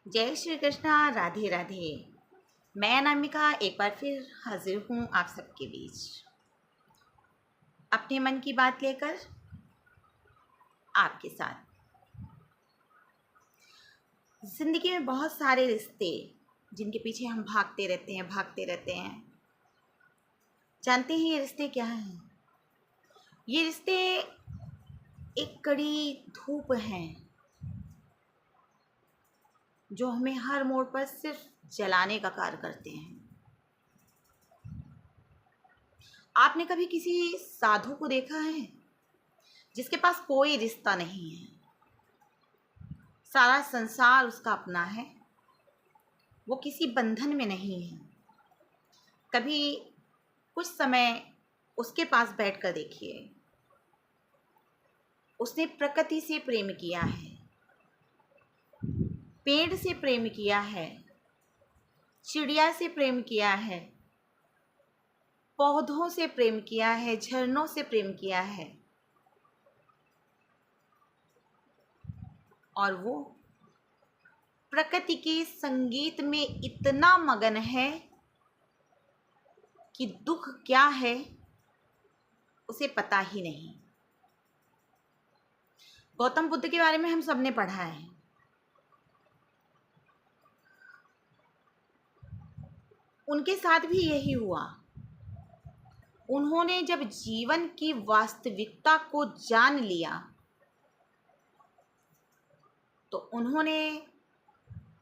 जय श्री कृष्णा। राधे राधे। मैं अनामिका एक बार फिर हाजिर हूँ आप सबके बीच अपने मन की बात लेकर आपके साथ। ज़िंदगी में बहुत सारे रिश्ते जिनके पीछे हम भागते रहते हैं। जानते हैं ये रिश्ते क्या हैं? ये रिश्ते एक कड़ी धूप हैं जो हमें हर मोड़ पर सिर्फ जलाने का कार्य करते हैं। आपने कभी किसी साधु को देखा है जिसके पास कोई रिश्ता नहीं है, सारा संसार उसका अपना है, वो किसी बंधन में नहीं है? कभी कुछ समय उसके पास बैठकर देखिए। उसने प्रकृति से प्रेम किया है, पेड़ से प्रेम किया है, चिड़िया से प्रेम किया है, पौधों से प्रेम किया है, झरनों से प्रेम किया है, और वो प्रकृति के संगीत में इतना मगन है कि दुख क्या है उसे पता ही नहीं। गौतम बुद्ध के बारे में हम सबने पढ़ा है। उनके साथ भी यही हुआ। उन्होंने जब जीवन की वास्तविकता को जान लिया तो उन्होंने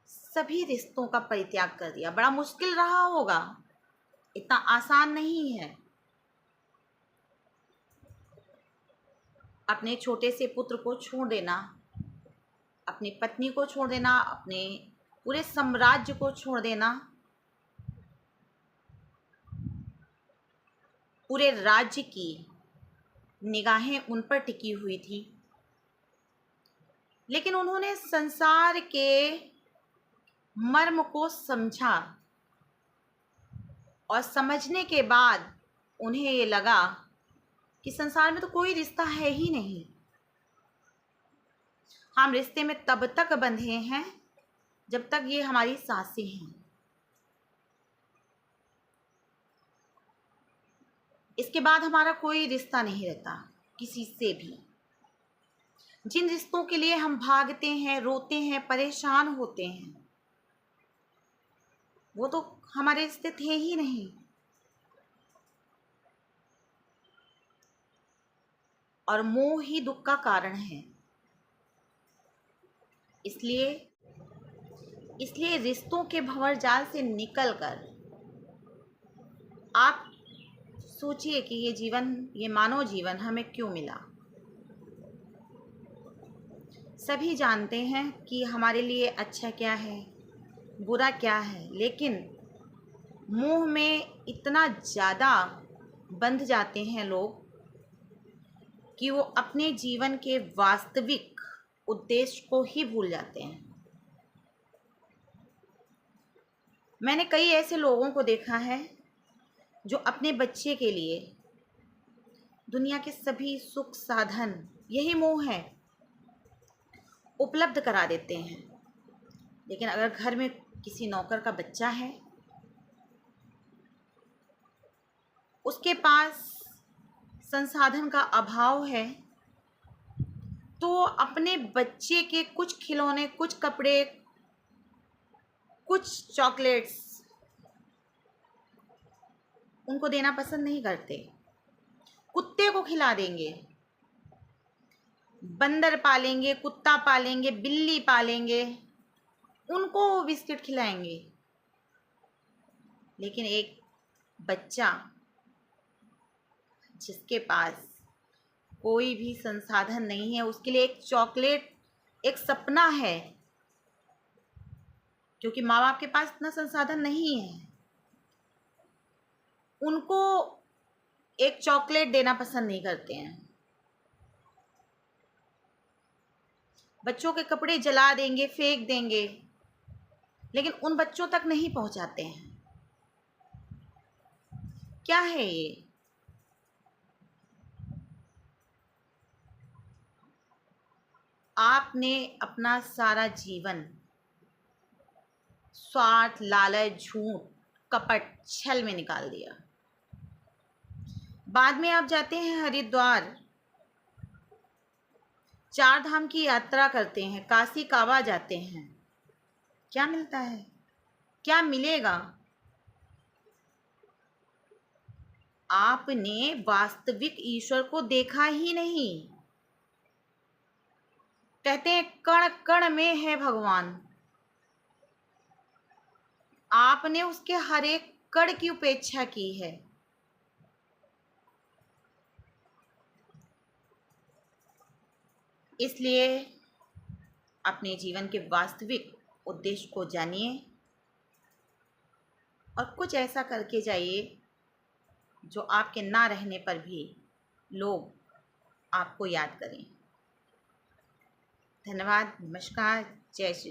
सभी रिश्तों का परित्याग कर दिया। बड़ा मुश्किल रहा होगा, इतना आसान नहीं है। अपने छोटे से पुत्र को छोड़ देना, अपनी पत्नी को छोड़ देना, अपने पूरे साम्राज्य को छोड़ देना, पूरे राज्य की निगाहें उन पर टिकी हुई थी, लेकिन उन्होंने संसार के मर्म को समझा और समझने के बाद उन्हें ये लगा कि संसार में तो कोई रिश्ता है ही नहीं। हम रिश्ते में तब तक बंधे हैं जब तक ये हमारी सांसें हैं। इसके बाद हमारा कोई रिश्ता नहीं रहता किसी से भी। जिन रिश्तों के लिए हम भागते हैं, रोते हैं, परेशान होते हैं, वो तो हमारे रिश्ते थे ही नहीं। और मोह ही दुख का कारण है। इसलिए रिश्तों के भंवर जाल से निकलकर आप सोचिए कि ये मानव जीवन हमें क्यों मिला। सभी जानते हैं कि हमारे लिए अच्छा क्या है, बुरा क्या है, लेकिन मोह में इतना ज़्यादा बंध जाते हैं लोग कि वो अपने जीवन के वास्तविक उद्देश्य को ही भूल जाते हैं। मैंने कई ऐसे लोगों को देखा है जो अपने बच्चे के लिए दुनिया के सभी सुख साधन, यही मोह है, उपलब्ध करा देते हैं। लेकिन अगर घर में किसी नौकर का बच्चा है, उसके पास संसाधन का अभाव है, तो अपने बच्चे के कुछ खिलौने, कुछ कपड़े, कुछ चॉकलेट्स उनको देना पसंद नहीं करते। कुत्ते को खिला देंगे, बंदर पालेंगे, कुत्ता पालेंगे, बिल्ली पालेंगे, उनको बिस्किट खिलाएंगे। लेकिन एक बच्चा जिसके पास कोई भी संसाधन नहीं है, उसके लिए एक चॉकलेट एक सपना है, क्योंकि माँ बाप के पास इतना संसाधन नहीं है। उनको एक चॉकलेट देना पसंद नहीं करते हैं। बच्चों के कपड़े जला देंगे, फेंक देंगे, लेकिन उन बच्चों तक नहीं पहुंचाते हैं। क्या है ये? आपने अपना सारा जीवन स्वार्थ, लालच, झूठ, कपट, छल में निकाल दिया। बाद में आप जाते हैं हरिद्वार, 4 धाम की यात्रा करते हैं, काशी काबा जाते हैं। क्या मिलता है? क्या मिलेगा? आपने वास्तविक ईश्वर को देखा ही नहीं। कहते हैं कण कण में है भगवान। आपने उसके हर एक कण की उपेक्षा की है। इसलिए अपने जीवन के वास्तविक उद्देश्य को जानिए और कुछ ऐसा करके जाइए जो आपके ना रहने पर भी लोग आपको याद करें। धन्यवाद। नमस्कार। जय श्री।